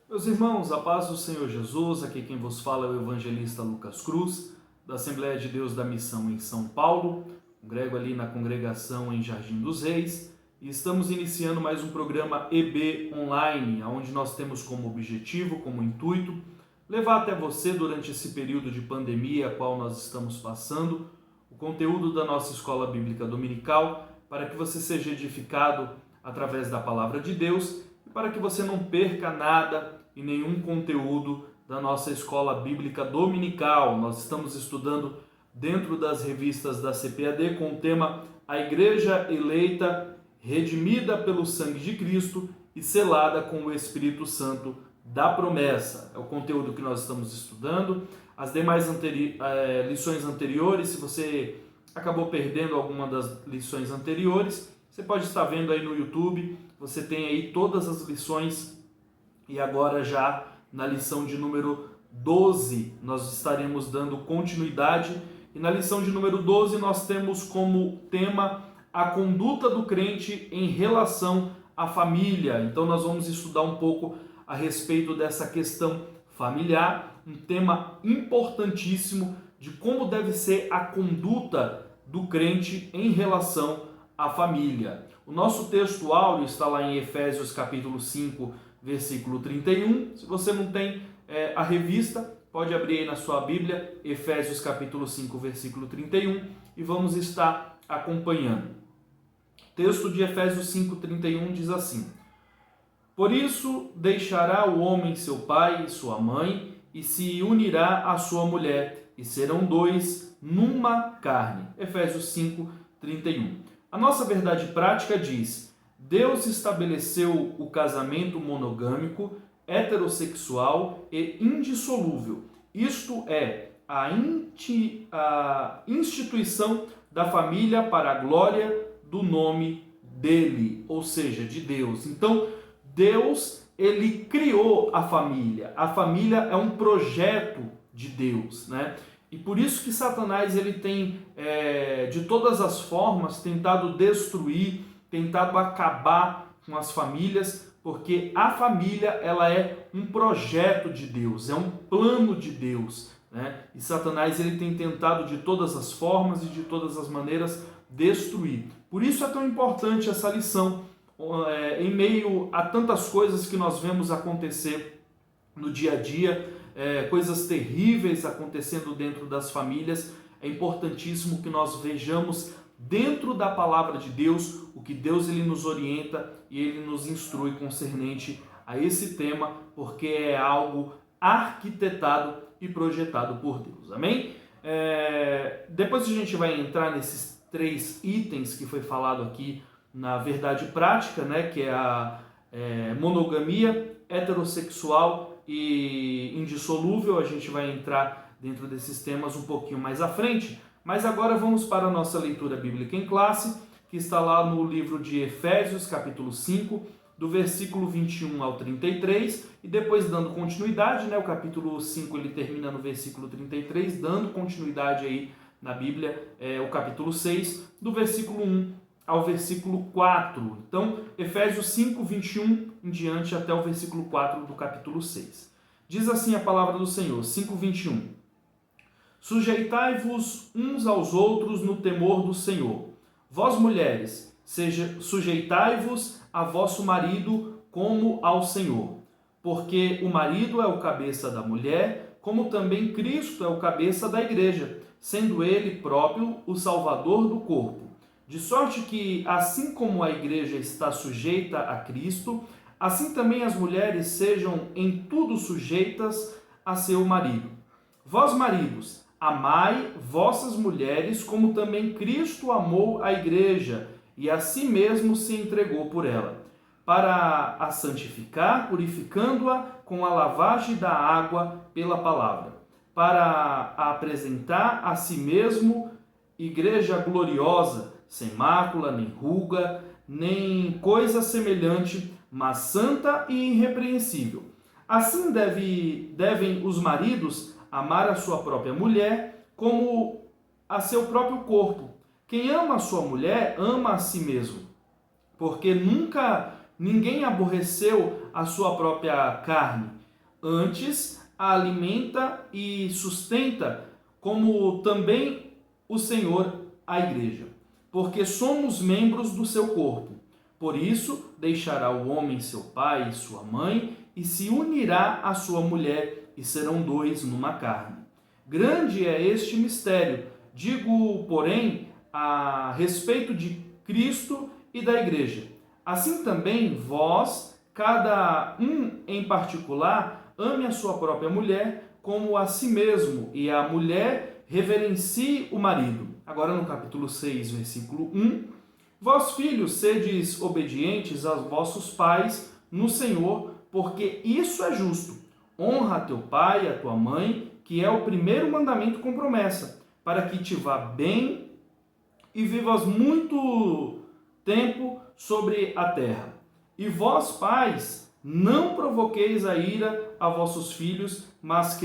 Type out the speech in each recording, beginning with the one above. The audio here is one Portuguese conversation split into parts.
Meus irmãos, a paz do Senhor Jesus, aqui quem vos fala é o evangelista Lucas Cruz, da Assembleia de Deus da Missão em São Paulo, congrego ali na congregação em Jardim dos Reis, e estamos iniciando mais um programa EB Online, onde nós temos como objetivo, como intuito, levar até você durante esse período de pandemia a qual nós estamos passando, o conteúdo da nossa escola bíblica dominical, para que você seja edificado através da palavra de Deus e para que você não perca nada e nenhum conteúdo da nossa escola bíblica dominical. Nós estamos estudando dentro das revistas da CPAD com o tema A Igreja Eleita, Redimida pelo Sangue de Cristo e Selada com o Espírito Santo da Promessa. É o conteúdo que nós estamos estudando. As demais lições anteriores, se você acabou perdendo alguma das lições anteriores, você pode estar vendo aí no YouTube, você tem aí todas as lições. E agora já na lição de número 12 nós estaremos dando continuidade. E na lição de número 12 nós temos como tema a conduta do crente em relação à família. Então nós vamos estudar um pouco a respeito dessa questão familiar, um tema importantíssimo de como deve ser a conduta do crente em relação à família. O nosso texto áureo está lá em Efésios capítulo 5, versículo 31. Se você não tem a revista, pode abrir aí na sua Bíblia, Efésios capítulo 5, versículo 31, e vamos estar acompanhando. O texto de Efésios 5, 31 diz assim: Por isso deixará o homem seu pai e sua mãe, e se unirá à sua mulher, e serão dois numa carne. Efésios 5, 31. A nossa verdade prática diz: Deus estabeleceu o casamento monogâmico, heterossexual e indissolúvel. Isto é, a instituição da família para a glória do nome dele, ou seja, de Deus. Então, Deus, ele criou a família. A família é um projeto de Deus, né? E por isso que Satanás ele tem, de todas as formas, tentado destruir, tentado acabar com as famílias, porque a família ela é um projeto de Deus, é um plano de Deus, né? E Satanás ele tem tentado de todas as formas e de todas as maneiras destruir. Por isso é tão importante essa lição, em meio a tantas coisas que nós vemos acontecer no dia a dia, coisas terríveis acontecendo dentro das famílias. É importantíssimo que nós vejamos dentro da palavra de Deus o que Deus ele nos orienta e ele nos instrui concernente a esse tema, porque é algo arquitetado e projetado por Deus. Amém? Depois a gente vai entrar nesses 3 itens que foi falado aqui na verdade prática, né, que é a monogamia, heterossexual e indissolúvel. A gente vai entrar dentro desses temas um pouquinho mais à frente, mas agora vamos para a nossa leitura bíblica em classe, que está lá no livro de Efésios, capítulo 5, do versículo 21 ao 33, e depois dando continuidade, né, o capítulo 5 ele termina no versículo 33, dando continuidade aí na Bíblia, o capítulo 6, do versículo 1 ao versículo 4. Então, Efésios 5, 21 em diante até o versículo 4 do capítulo 6. Diz assim a palavra do Senhor, 5, 21. Sujeitai-vos uns aos outros no temor do Senhor. Vós, mulheres, sujeitai-vos a vosso marido como ao Senhor. Porque o marido é o cabeça da mulher, como também Cristo é o cabeça da igreja, sendo ele próprio o salvador do corpo. De sorte que, assim como a igreja está sujeita a Cristo, assim também as mulheres sejam em tudo sujeitas a seu marido. Vós, maridos, amai vossas mulheres, como também Cristo amou a igreja, e a si mesmo se entregou por ela, para a santificar, purificando-a com a lavagem da água pela palavra, para a apresentar a si mesmo igreja gloriosa, sem mácula, nem ruga, nem coisa semelhante, mas santa e irrepreensível. Assim devem os maridos amar a sua própria mulher como a seu próprio corpo. Quem ama a sua mulher, ama a si mesmo, porque nunca ninguém aborreceu a sua própria carne, antes a alimenta e sustenta, como também o Senhor a igreja, porque somos membros do seu corpo. Por isso, deixará o homem seu pai e sua mãe, e se unirá à sua mulher, e serão dois numa carne. Grande é este mistério. Digo, porém, a respeito de Cristo e da igreja. Assim também vós, cada um em particular, ame a sua própria mulher como a si mesmo, e a mulher reverencie o marido. Agora no capítulo 6, versículo 1. Vós, filhos, sedes obedientes aos vossos pais no Senhor, porque isso é justo. Honra teu pai e a tua mãe, que é o primeiro mandamento com promessa, para que te vá bem e vivas muito tempo sobre a terra. E vós, pais, não provoqueis a ira a vossos filhos, mas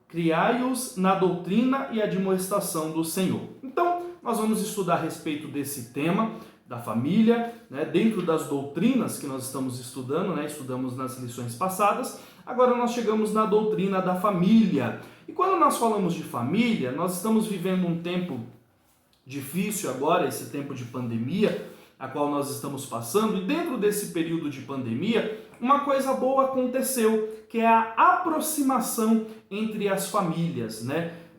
criai-os na doutrina e admoestação do Senhor. Então, nós vamos estudar a respeito desse tema da família, dentro das doutrinas que nós estamos estudando, estudamos nas lições passadas. Agora nós chegamos na doutrina da família. E quando nós falamos de família, nós estamos vivendo um tempo difícil agora, esse tempo de pandemia, a qual nós estamos passando, e dentro desse período de pandemia, uma coisa boa aconteceu, que é a aproximação entre as famílias,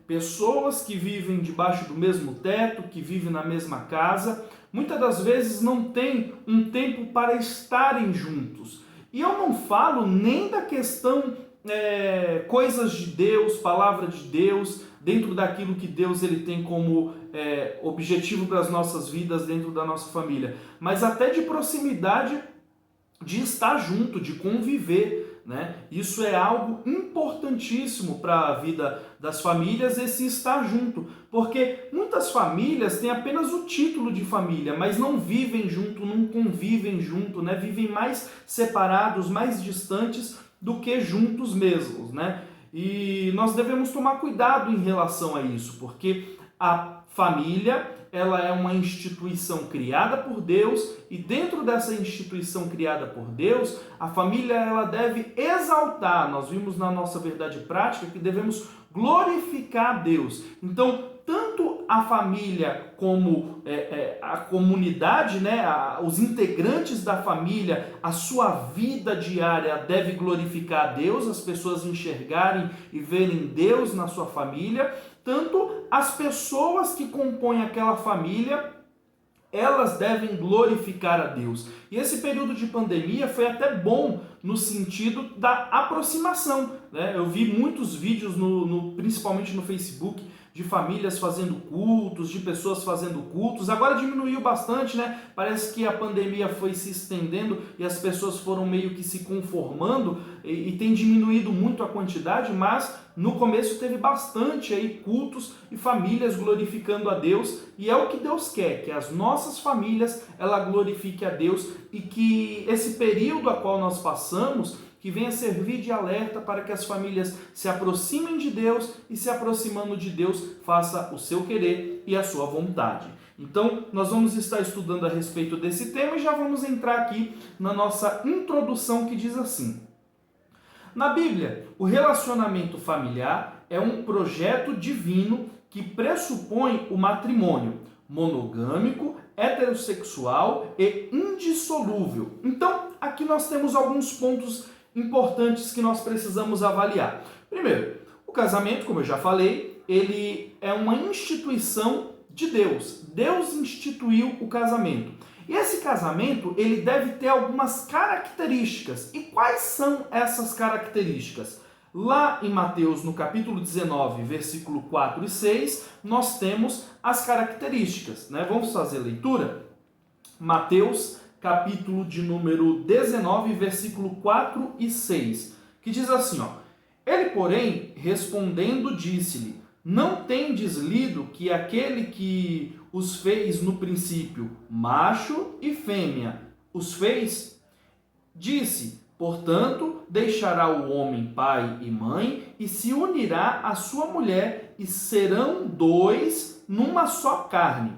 Pessoas que vivem debaixo do mesmo teto, que vivem na mesma casa, muitas das vezes não têm um tempo para estarem juntos. E eu não falo nem da questão coisas de Deus, palavra de Deus, dentro daquilo que Deus ele tem como objetivo para as nossas vidas dentro da nossa família, mas até de proximidade, de estar junto, de conviver. Isso é algo importantíssimo para a vida das famílias, esse estar junto, porque muitas famílias têm apenas o título de família, mas não vivem junto, não convivem junto, vivem mais separados, mais distantes do que juntos mesmos, E nós devemos tomar cuidado em relação a isso, porque a família, ela é uma instituição criada por Deus, e dentro dessa instituição criada por Deus, a família ela deve exaltar. Nós vimos na nossa verdade prática que devemos glorificar a Deus. Então, tanto a família como a comunidade, os integrantes da família, a sua vida diária deve glorificar a Deus, as pessoas enxergarem e verem Deus na sua família. Tanto as pessoas que compõem aquela família, elas devem glorificar a Deus. E esse período de pandemia foi até bom no sentido da aproximação. Eu vi muitos vídeos, principalmente no Facebook, de famílias fazendo cultos, de pessoas fazendo cultos. Agora diminuiu bastante, Parece que a pandemia foi se estendendo e as pessoas foram meio que se conformando e tem diminuído muito a quantidade, mas no começo teve bastante aí cultos e famílias glorificando a Deus, e é o que Deus quer, que as nossas famílias ela glorifique a Deus, e que esse período a qual nós passamos que venha servir de alerta para que as famílias se aproximem de Deus e, se aproximando de Deus, faça o seu querer e a sua vontade. Então, nós vamos estar estudando a respeito desse tema e já vamos entrar aqui na nossa introdução, que diz assim: na Bíblia, o relacionamento familiar é um projeto divino que pressupõe o matrimônio monogâmico, heterossexual e indissolúvel. Então, aqui nós temos alguns pontos importantes que nós precisamos avaliar. Primeiro, o casamento, como eu já falei, ele é uma instituição de Deus. Deus instituiu o casamento. E esse casamento, ele deve ter algumas características. E quais são essas características? Lá em Mateus, no capítulo 19, versículo 4 e 6, nós temos as características. Vamos fazer a leitura? Mateus, capítulo de número 19, versículo 4 e 6, que diz assim, ele, porém, respondendo, disse-lhe: não tendes lido que aquele que os fez no princípio, macho e fêmea, os fez? Disse: portanto, deixará o homem pai e mãe e se unirá à sua mulher, e serão dois numa só carne.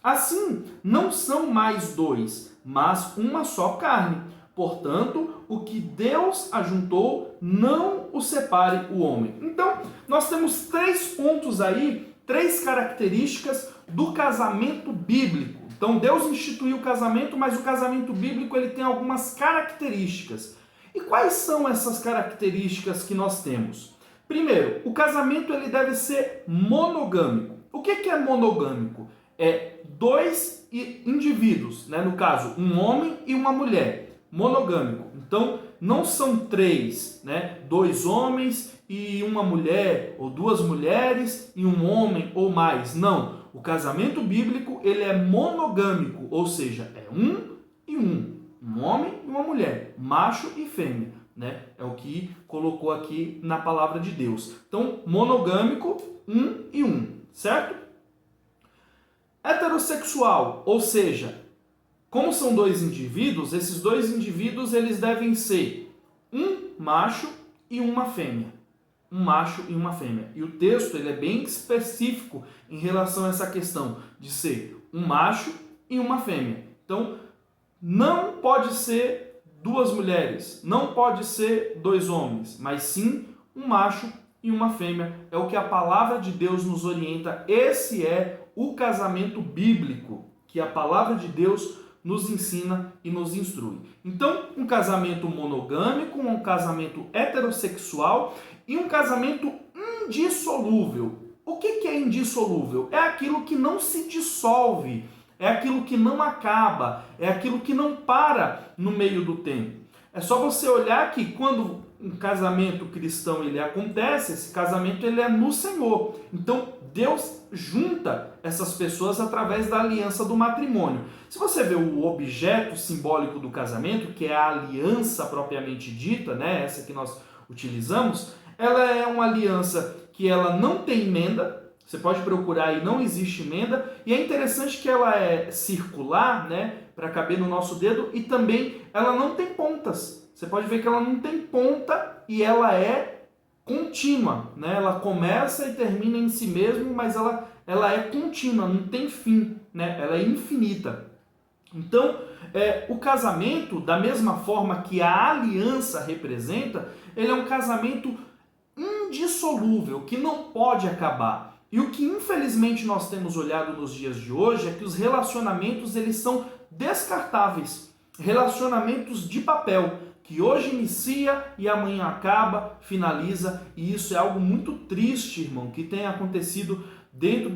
Assim, não são mais dois, mas uma só carne. Portanto, o que Deus ajuntou, não o separe o homem. Então, nós temos 3 pontos aí, 3 características do casamento bíblico. Então, Deus instituiu o casamento, mas o casamento bíblico ele tem algumas características. E quais são essas características que nós temos? Primeiro, o casamento ele deve ser monogâmico. O que é monogâmico? É 2 indivíduos, né? No caso, um homem e uma mulher. Monogâmico. Então, não são 3, né? 2 homens e uma mulher, ou 2 mulheres e um homem ou mais. Não. O casamento bíblico, ele é monogâmico, ou seja, é 1 e 1. Um homem e uma mulher, macho e fêmea, né? É o que colocou aqui na palavra de Deus. Então, monogâmico, 1 e 1, certo? Heterossexual, ou seja, como são 2 indivíduos, esses 2 indivíduos eles devem ser um macho e uma fêmea. Um macho e uma fêmea. E o texto ele é bem específico em relação a essa questão de ser um macho e uma fêmea. Então, não pode ser 2 mulheres, não pode ser 2 homens, mas sim um macho e uma fêmea. É o que a palavra de Deus nos orienta. Esse é o casamento bíblico que a palavra de Deus nos ensina e nos instrui. Então, um casamento monogâmico, um casamento heterossexual e um casamento indissolúvel. O que é indissolúvel? É aquilo que não se dissolve, é aquilo que não acaba, é aquilo que não para no meio do tempo. É só você olhar que quando um casamento cristão ele acontece, esse casamento ele é no Senhor. Então, Deus junta essas pessoas através da aliança do matrimônio. Se você vê o objeto simbólico do casamento, que é a aliança propriamente dita, né, essa que nós utilizamos, ela é uma aliança que ela não tem emenda. Você pode procurar e não existe emenda. E é interessante que ela é circular, né, para caber no nosso dedo, e também ela não tem pontas. Você pode ver que ela não tem ponta e ela é contínua, né? Ela começa e termina em si mesmo, mas ela é contínua, não tem fim, né? Ela é infinita. Então, o casamento, da mesma forma que a aliança representa, ele é um casamento indissolúvel, que não pode acabar. E o que infelizmente nós temos olhado nos dias de hoje é que os relacionamentos eles são descartáveis, relacionamentos de papel, que hoje inicia e amanhã acaba, finaliza, e isso é algo muito triste, irmão, que tem acontecido dentro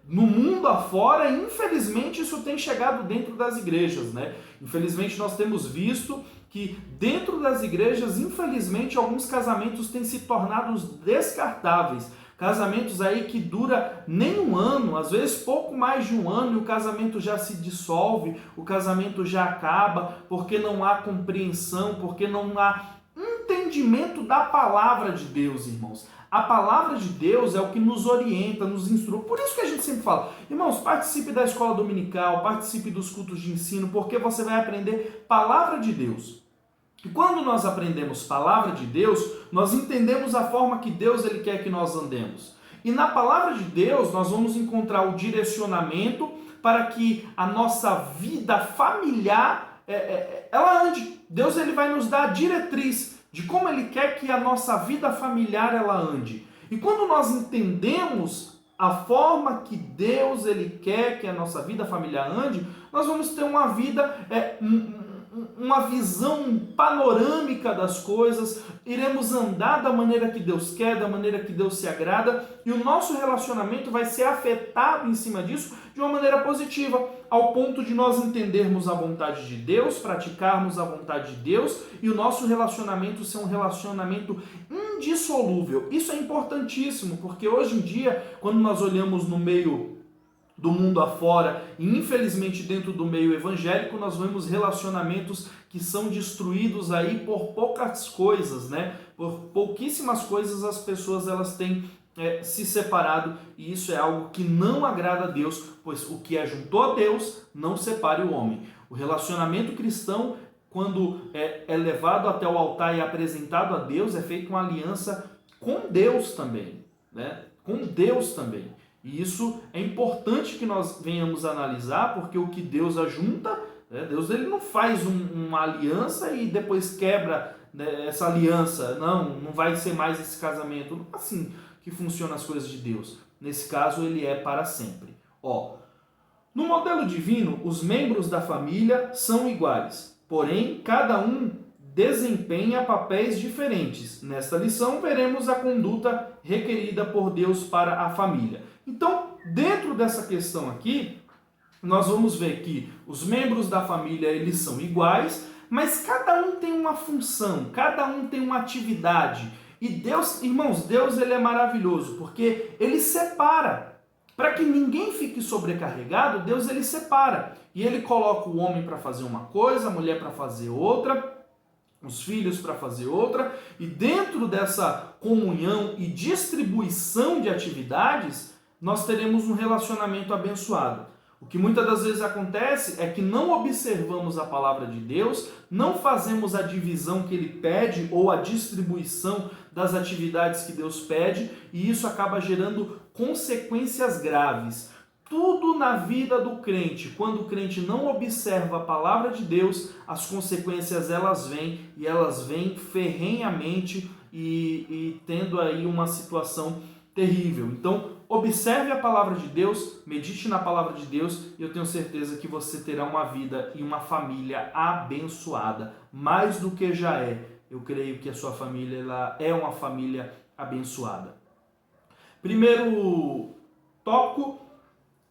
no mundo afora, e infelizmente isso tem chegado dentro das igrejas, né? Infelizmente nós temos visto que dentro das igrejas, infelizmente, alguns casamentos têm se tornado descartáveis. Casamentos aí que dura nem um ano, às vezes pouco mais de um ano, e o casamento já se dissolve, o casamento já acaba, porque não há compreensão, porque não há entendimento da palavra de Deus, irmãos. A palavra de Deus é o que nos orienta, nos instrui. Por isso que a gente sempre fala, irmãos, participe da escola dominical, participe dos cultos de ensino, porque você vai aprender palavra de Deus. E quando nós aprendemos palavra de Deus, nós entendemos a forma que Deus ele quer que nós andemos. E na palavra de Deus, nós vamos encontrar o direcionamento para que a nossa vida familiar, ela ande. Deus ele vai nos dar a diretriz de como ele quer que a nossa vida familiar ela ande. E quando nós entendemos a forma que Deus ele quer que a nossa vida familiar ande, nós vamos ter uma vida, uma visão panorâmica das coisas, iremos andar da maneira que Deus quer, da maneira que Deus se agrada, e o nosso relacionamento vai ser afetado em cima disso de uma maneira positiva, ao ponto de nós entendermos a vontade de Deus, praticarmos a vontade de Deus, e o nosso relacionamento ser um relacionamento indissolúvel. Isso é importantíssimo, porque hoje em dia, quando nós olhamos no meio do mundo afora, e infelizmente dentro do meio evangélico, nós vemos relacionamentos que são destruídos aí por poucas coisas, né? Por pouquíssimas coisas as pessoas elas têm se separado, e isso é algo que não agrada a Deus, pois o que ajuntou a Deus não separe o homem. O relacionamento cristão, quando é levado até o altar e apresentado a Deus, é feito uma aliança com Deus também, né? Com Deus também. E isso é importante que nós venhamos analisar, porque o que Deus ajunta, Deus ele não faz uma aliança e depois quebra, né, essa aliança. Não vai ser mais esse casamento. Não é assim que funcionam as coisas de Deus. Nesse caso, ele é para sempre. No modelo divino, os membros da família são iguais, porém, cada um desempenha papéis diferentes. Nesta lição, veremos a conduta requerida por Deus para a família. Então, dentro dessa questão aqui, nós vamos ver que os membros da família eles são iguais, mas cada um tem uma função, cada um tem uma atividade. E Deus, irmãos, Deus ele é maravilhoso, porque ele separa. Para que ninguém fique sobrecarregado, Deus ele separa. E ele coloca o homem para fazer uma coisa, a mulher para fazer outra, os filhos para fazer outra. E dentro dessa comunhão e distribuição de atividades, nós teremos um relacionamento abençoado. O que muitas das vezes acontece é que não observamos a palavra de Deus, não fazemos a divisão que ele pede ou a distribuição das atividades que Deus pede, e isso acaba gerando consequências graves. Tudo na vida do crente, quando o crente não observa a palavra de Deus, as consequências elas vêm, e elas vêm ferrenhamente e tendo aí uma situação terrível. Então, observe a palavra de Deus, medite na palavra de Deus, e eu tenho certeza que você terá uma vida e uma família abençoada, mais do que já é. Eu creio que a sua família ela é uma família abençoada. Primeiro tópico,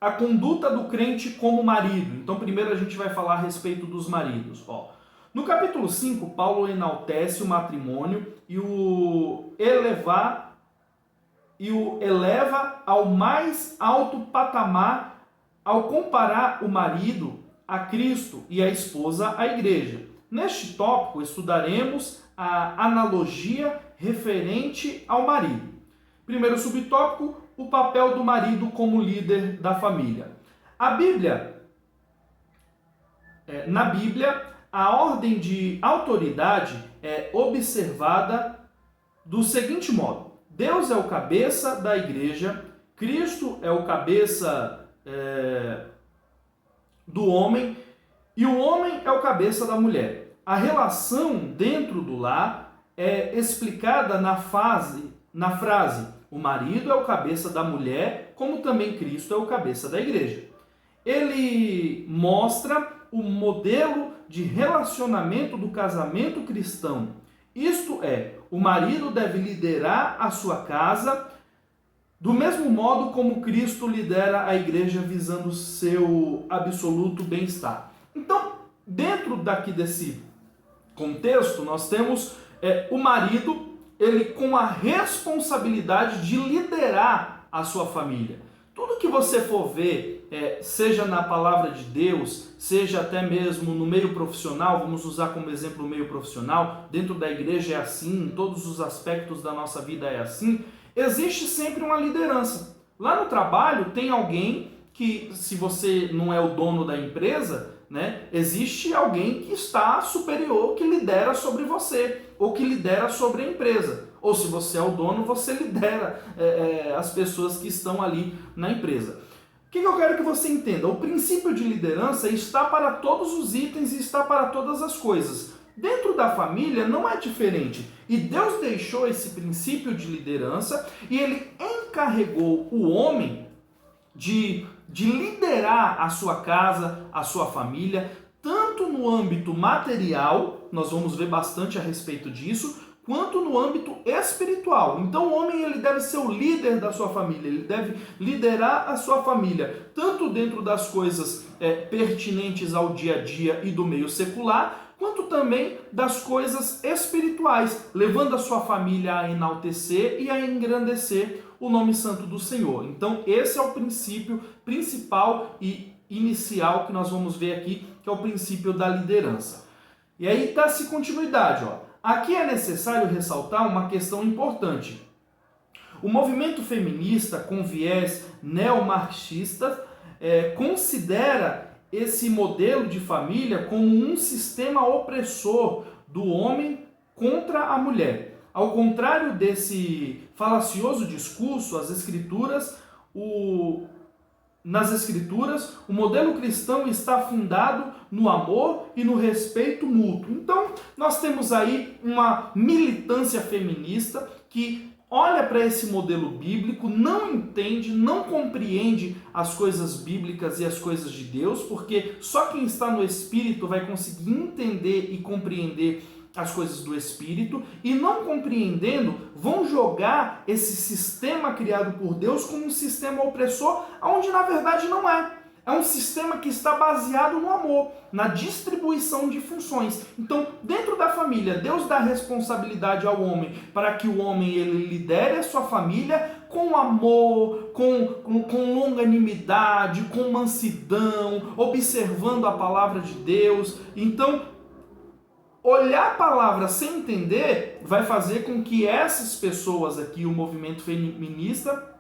a conduta do crente como marido. Então, primeiro a gente vai falar a respeito dos maridos. No capítulo 5, Paulo enaltece o matrimônio e o eleva ao mais alto patamar ao comparar o marido a Cristo e a esposa à igreja. Neste tópico, estudaremos a analogia referente ao marido. Primeiro subtópico, o papel do marido como líder da família. Na Bíblia, a ordem de autoridade é observada do seguinte modo: Deus é o cabeça da igreja, Cristo é o cabeça do homem e o homem é o cabeça da mulher. A relação dentro do lar é explicada na frase: o marido é o cabeça da mulher, como também Cristo é o cabeça da igreja. Ele mostra o modelo de relacionamento do casamento cristão. Isto é, o marido deve liderar a sua casa do mesmo modo como Cristo lidera a igreja visando seu absoluto bem-estar. Então, dentro desse contexto, nós temos o marido, ele com a responsabilidade de liderar a sua família. Tudo que você for ver, seja na palavra de Deus, seja até mesmo no meio profissional, vamos usar como exemplo o meio profissional, dentro da igreja é assim, em todos os aspectos da nossa vida é assim, existe sempre uma liderança. Lá no trabalho tem alguém que, se você não é o dono da empresa, existe alguém que está superior, que lidera sobre você, ou que lidera sobre a empresa. Ou se você é o dono, você lidera as pessoas que estão ali na empresa. O que eu quero que você entenda? O princípio de liderança está para todos os itens e está para todas as coisas. Dentro da família não é diferente. E Deus deixou esse princípio de liderança e Ele encarregou o homem de liderar a sua casa, a sua família, tanto no âmbito material, nós vamos ver bastante a respeito disso, quanto no âmbito espiritual. Então o homem ele deve ser o líder da sua família, ele deve liderar a sua família, tanto dentro das coisas pertinentes ao dia a dia e do meio secular, quanto também das coisas espirituais, levando a sua família a enaltecer e a engrandecer o nome santo do Senhor. Então esse é o princípio principal e inicial que nós vamos ver aqui, que é o princípio da liderança. E aí dá-se continuidade, Aqui é necessário ressaltar uma questão importante. O movimento feminista com viés neomarxista considera esse modelo de família como um sistema opressor do homem contra a mulher. Ao contrário desse falacioso discurso, as escrituras nas Escrituras, o modelo cristão está fundado no amor e no respeito mútuo. Então, nós temos aí uma militância feminista que olha para esse modelo bíblico, não entende, não compreende as coisas bíblicas e as coisas de Deus, porque só quem está no Espírito vai conseguir entender e compreender as coisas do Espírito, e não compreendendo, vão jogar esse sistema criado por Deus como um sistema opressor, onde na verdade não é. É um sistema que está baseado no amor, na distribuição de funções. Então, dentro da família, Deus dá responsabilidade ao homem para que o homem ele lidere a sua família com amor, com longanimidade, com mansidão, observando a palavra de Deus. Então, olhar a palavra sem entender vai fazer com que essas pessoas aqui, o movimento feminista,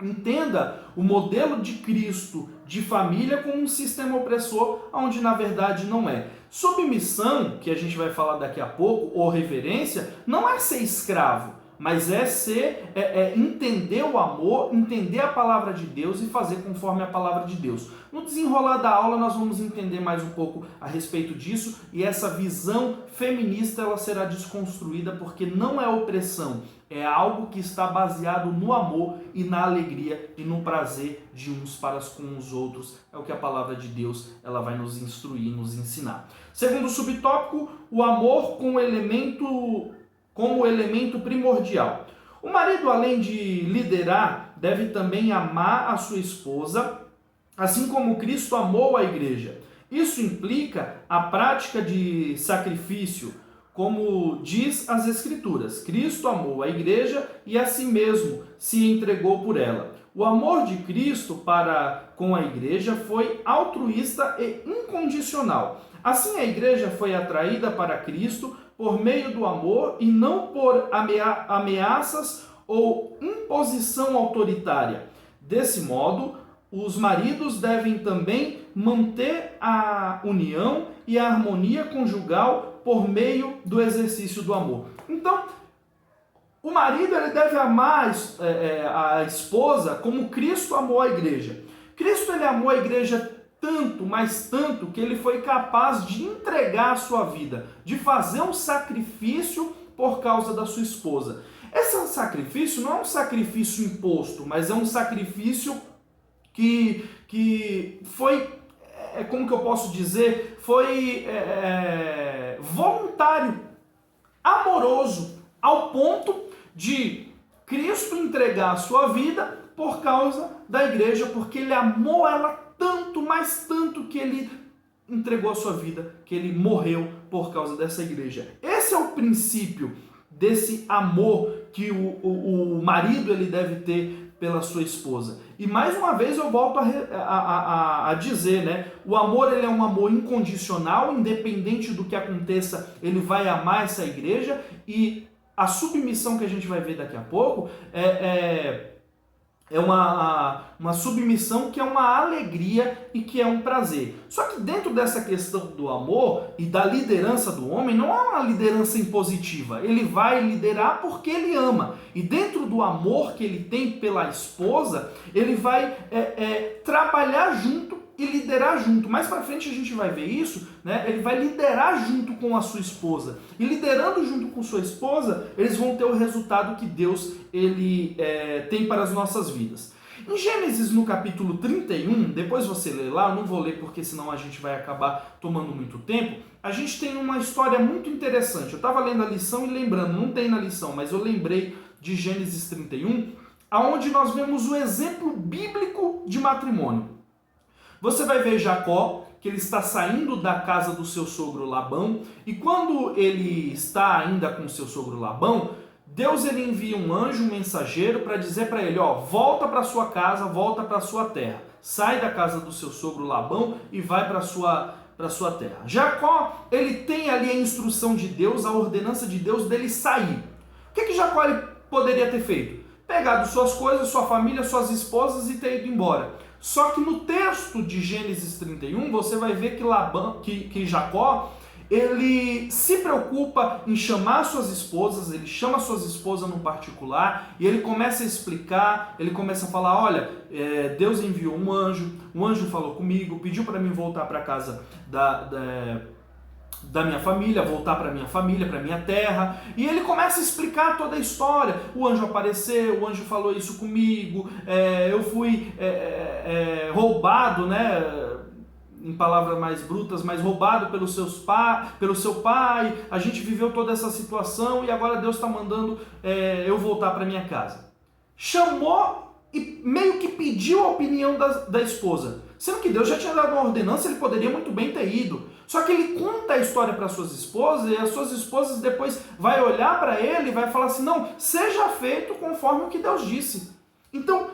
entenda o modelo de Cristo de família como um sistema opressor, onde na verdade não é. Submissão, que a gente vai falar daqui a pouco, ou reverência, não é ser escravo, mas é entender o amor, entender a palavra de Deus e fazer conforme a palavra de Deus. No desenrolar da aula nós vamos entender mais um pouco a respeito disso, e essa visão feminista ela será desconstruída, porque não é opressão, é algo que está baseado no amor e na alegria e no prazer de uns para com os outros. É o que a palavra de Deus ela vai nos instruir, nos ensinar. Segundo subtópico, o amor como elemento primordial. O marido, além de liderar, deve também amar a sua esposa, assim como Cristo amou a igreja. Isso implica a prática de sacrifício, como diz as Escrituras. Cristo amou a igreja e a si mesmo se entregou por ela. O amor de Cristo para com a igreja foi altruísta e incondicional. Assim, a igreja foi atraída para Cristo por meio do amor e não por ameaças ou imposição autoritária. Desse modo, os maridos devem também manter a união e a harmonia conjugal por meio do exercício do amor. Então, o marido ele deve amar a esposa como Cristo amou a igreja. Cristo ele amou a igreja tanto, mas tanto, que ele foi capaz de entregar a sua vida, de fazer um sacrifício por causa da sua esposa. Esse sacrifício não é um sacrifício imposto, mas é um sacrifício que foi, como que eu posso dizer, foi voluntário, amoroso, ao ponto de Cristo entregar a sua vida por causa da igreja, porque ele amou ela tanto, mas tanto, que ele entregou a sua vida, que ele morreu por causa dessa igreja. Esse é o princípio desse amor que o marido ele deve ter pela sua esposa. E mais uma vez eu volto a dizer, né? O amor ele é um amor incondicional, independente do que aconteça, ele vai amar essa igreja, e a submissão que a gente vai ver daqui a pouco é uma submissão que é uma alegria e que é um prazer. Só que dentro dessa questão do amor e da liderança do homem, não é uma liderança impositiva. Ele vai liderar porque ele ama. E dentro do amor que ele tem pela esposa, ele vai trabalhar junto e liderar junto. Mais para frente a gente vai ver isso, né? Ele vai liderar junto com a sua esposa. E liderando junto com sua esposa, eles vão ter o resultado que Deus ele tem para as nossas vidas. Em Gênesis, no capítulo 31, depois você lê lá, eu não vou ler porque senão a gente vai acabar tomando muito tempo, a gente tem uma história muito interessante. Eu estava lendo a lição e lembrando, não tem na lição, mas eu lembrei de Gênesis 31, onde nós vemos o exemplo bíblico de matrimônio. Você vai ver Jacó, que ele está saindo da casa do seu sogro Labão, e quando ele está ainda com seu sogro Labão, Deus ele envia um anjo, um mensageiro, para dizer para ele, volta para sua casa, volta para sua terra. Sai da casa do seu sogro Labão e vai para sua terra. Jacó, ele tem ali a instrução de Deus, a ordenança de Deus dele sair. O que Jacó ele poderia ter feito? Pegado suas coisas, sua família, suas esposas e ter ido embora. Só que no texto de Gênesis 31, você vai ver que Jacó, ele se preocupa em chamar suas esposas, ele chama suas esposas no particular e ele começa a explicar, ele começa a falar, olha, Deus enviou um anjo falou comigo, pediu para mim voltar para casa da minha família, voltar para minha família, para minha terra, e ele começa a explicar toda a história. O anjo apareceu, o anjo falou isso comigo, eu fui roubado, né? Em palavras mais brutas, mas roubado pelo seu pai, a gente viveu toda essa situação e agora Deus está mandando eu voltar para minha casa. Chamou e meio que pediu a opinião da esposa, sendo que Deus já tinha dado uma ordenança, ele poderia muito bem ter ido. Só que ele conta a história para suas esposas e as suas esposas depois vai olhar para ele e vai falar assim, não, seja feito conforme o que Deus disse. Então,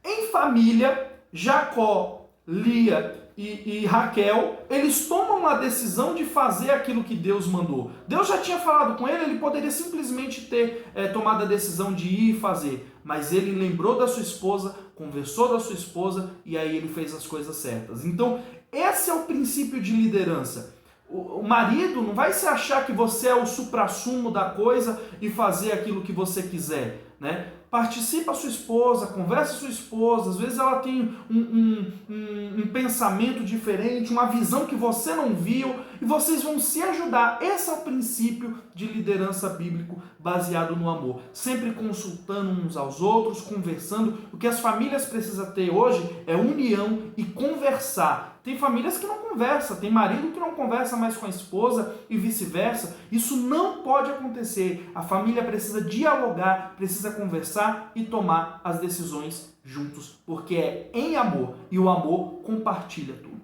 em família, Jacó, Lia e Raquel, eles tomam a decisão de fazer aquilo que Deus mandou. Deus já tinha falado com ele, ele poderia simplesmente ter tomado a decisão de ir e fazer. Mas ele lembrou da sua esposa, conversou da sua esposa e aí ele fez as coisas certas. Então, esse é o princípio de liderança. O marido não vai se achar que você é o suprassumo da coisa e fazer aquilo que você quiser, né? Participa a sua esposa, conversa a sua esposa, às vezes ela tem um pensamento diferente, uma visão que você não viu, e vocês vão se ajudar. Esse é o princípio de liderança bíblico baseado no amor. Sempre consultando uns aos outros, conversando. O que as famílias precisam ter hoje é união e conversar. Tem famílias que não conversam, tem marido que não conversa mais com a esposa e vice-versa. Isso não pode acontecer. A família precisa dialogar, precisa conversar e tomar as decisões juntos, porque é em amor e o amor compartilha tudo.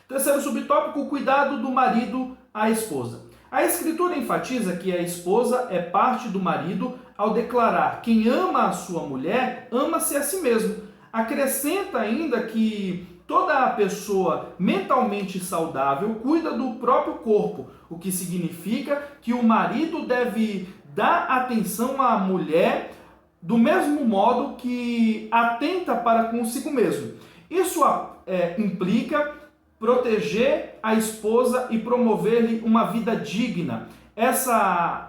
Terceiro subtópico, o cuidado do marido à esposa. A Escritura enfatiza que a esposa é parte do marido ao declarar: quem ama a sua mulher, ama-se a si mesmo. Acrescenta ainda que toda a pessoa mentalmente saudável cuida do próprio corpo, o que significa que o marido deve dar atenção à mulher do mesmo modo que atenta para consigo mesmo. Isso implica proteger a esposa e promover-lhe uma vida digna. Essas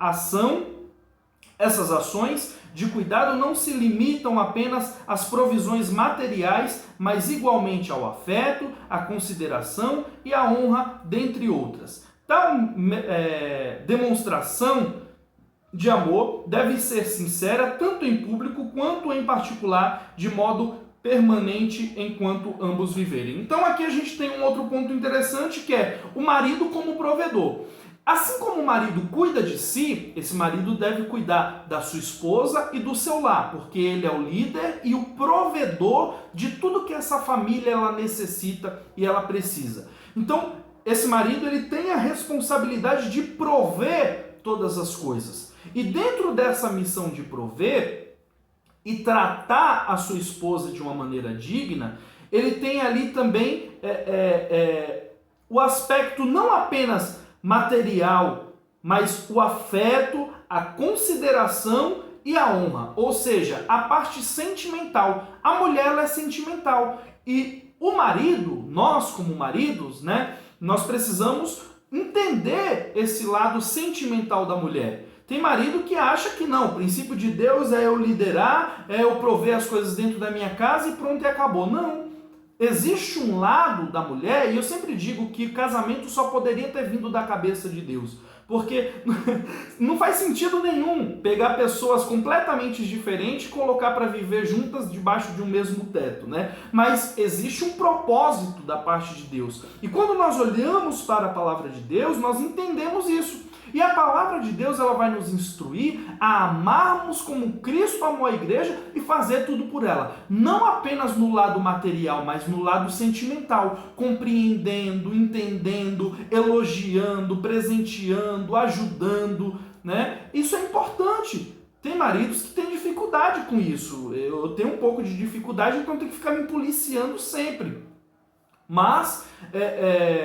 ações de cuidado não se limitam apenas às provisões materiais, mas igualmente ao afeto, à consideração e à honra, dentre outras. Tal demonstração de amor deve ser sincera tanto em público quanto em particular, de modo permanente enquanto ambos viverem. Então aqui a gente tem um outro ponto interessante, que é o marido como provedor. Assim como o marido cuida de si, esse marido deve cuidar da sua esposa e do seu lar, porque ele é o líder e o provedor de tudo que essa família ela necessita e ela precisa. Então, esse marido ele tem a responsabilidade de prover todas as coisas. E dentro dessa missão de prover e tratar a sua esposa de uma maneira digna, ele tem ali também o aspecto não apenas material, mas o afeto, a consideração e a honra, ou seja, a parte sentimental. A mulher ela é sentimental e o marido, nós como maridos, né, nós precisamos entender esse lado sentimental da mulher. Tem marido que acha que não, o princípio de Deus é eu liderar, é eu prover as coisas dentro da minha casa e pronto e acabou. Não. Existe um lado da mulher, e eu sempre digo que o casamento só poderia ter vindo da cabeça de Deus. Porque não faz sentido nenhum pegar pessoas completamente diferentes e colocar para viver juntas debaixo de um mesmo teto, né? Mas existe um propósito da parte de Deus. E quando nós olhamos para a palavra de Deus, nós entendemos isso. E a palavra de Deus ela vai nos instruir a amarmos como Cristo amou a igreja e fazer tudo por ela. Não apenas no lado material, mas no lado sentimental. Compreendendo, entendendo, elogiando, presenteando, ajudando, né? Isso é importante. Tem maridos que têm dificuldade com isso. Eu tenho um pouco de dificuldade, então tenho que ficar me policiando sempre. Mas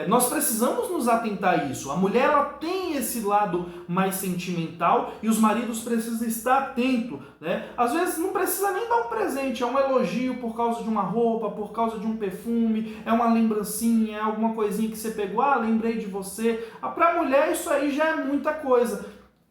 nós precisamos nos atentar a isso. A mulher ela tem esse lado mais sentimental e os maridos precisam estar atentos, né? Às vezes não precisa nem dar um presente, é um elogio por causa de uma roupa, por causa de um perfume, é uma lembrancinha, é alguma coisinha que você pegou, lembrei de você. Para a mulher isso aí já é muita coisa.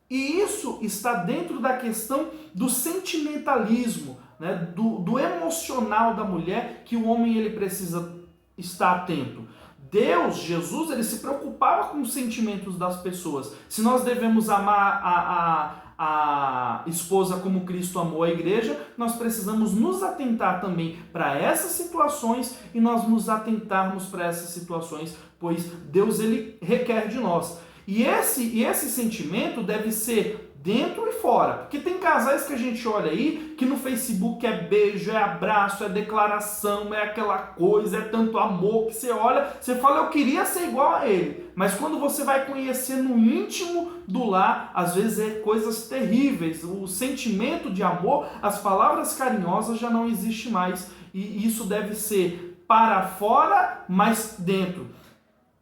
E isso está dentro da questão do sentimentalismo, né? do emocional da mulher, que o homem ele precisa estar atento. Deus, Jesus, ele se preocupava com os sentimentos das pessoas. Se nós devemos amar a esposa como Cristo amou a igreja, nós precisamos nos atentar também para essas situações e nós nos atentarmos para essas situações, pois Deus ele requer de nós. E esse sentimento deve ser dentro e fora. Porque tem casais que a gente olha aí, que no Facebook é beijo, é abraço, é declaração, é aquela coisa, é tanto amor, que você olha, você fala, eu queria ser igual a ele. Mas quando você vai conhecer no íntimo do lar, às vezes é coisas terríveis. O sentimento de amor, as palavras carinhosas já não existe mais. E isso deve ser para fora, mas dentro.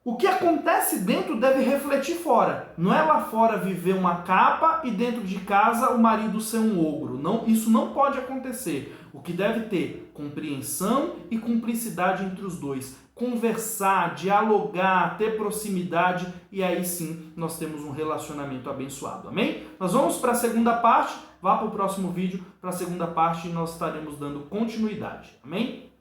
O que acontece dentro deve refletir fora. Não é lá fora viver uma capa e dentro de casa o marido ser um ogro. Não, isso não pode acontecer. O que deve ter compreensão e cumplicidade entre os dois. Conversar, dialogar, ter proximidade e aí sim nós temos um relacionamento abençoado. Amém? Nós vamos para a segunda parte. Vá para o próximo vídeo para a segunda parte e nós estaremos dando continuidade. Amém?